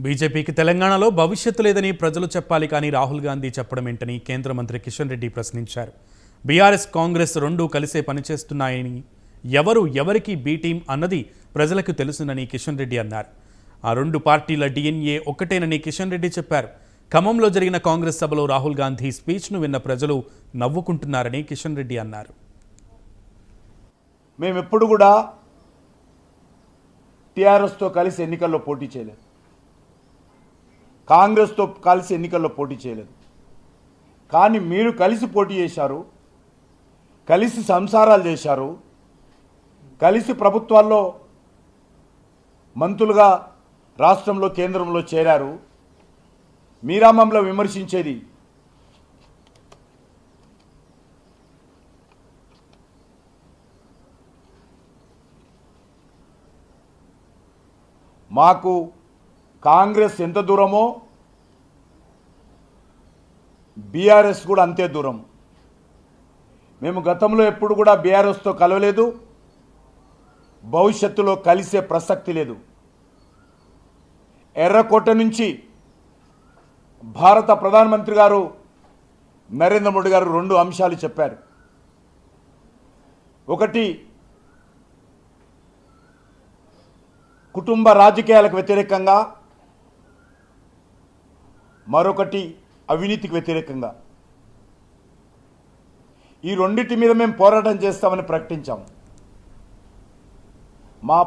బీజేపీకి తెలంగాణలో భవిష్యత్తు లేదని ప్రజలు చెప్పాలి కానీ రాహుల్ గాంధీ చెప్పడం ఏంటని కేంద్ర మంత్రి కిషన్ రెడ్డి ప్రశ్నించారు. బీఆర్ఎస్ కాంగ్రెస్ రెండూ కలిసే పనిచేస్తున్నాయని, ఎవరు ఎవరికి బీ టీం అన్నది ప్రజలకు తెలుసునని కిషన్ రెడ్డి అన్నారు. ఆ రెండు పార్టీల డిఎన్ఏ ఒక్కటేనని కిషన్ రెడ్డి చెప్పారు. ఖమ్మంలో జరిగిన కాంగ్రెస్ సభలో రాహుల్ గాంధీ స్పీచ్ను విన్న ప్రజలు నవ్వుకుంటున్నారని కిషన్ రెడ్డి అన్నారు. మేమెప్పుడు కూడా టీఆర్ఎస్తో కలిసి ఎన్నికల్లో పోటీ చేయలేదు, కాంగ్రెస్తో కలిసి ఎన్నికల్లో పోటీ చేయలేదు. కానీ మీరు కలిసి పోటీ చేశారు, కలిసి సంసారాలు చేశారు, కలిసి ప్రభుత్వాల్లో మంత్రులుగా రాష్ట్రంలో కేంద్రంలో చేరారు. మీరా మమ్మల్ని విమర్శించేది మాకు కాంగ్రెస్ ఎంత దూరమో బీఆర్ఎస్ కూడా అంతే దూరం. మేము గతంలో ఎప్పుడు కూడా బీఆర్ఎస్తో కలవలేదు, భవిష్యత్తులో కలిసే ప్రసక్తి లేదు. ఎర్రకోట నుంచి భారత ప్రధానమంత్రి గారు నరేంద్ర మోడీ గారు రెండు అంశాలు చెప్పారు. ఒకటి, కుటుంబ రాజకీయాలకు వ్యతిరేకంగా, మరొకటి అవినీతికి వ్యతిరేకంగా. ఈ రెండింటి మీద మేము పోరాటం చేస్తామని ప్రకటించాం. మా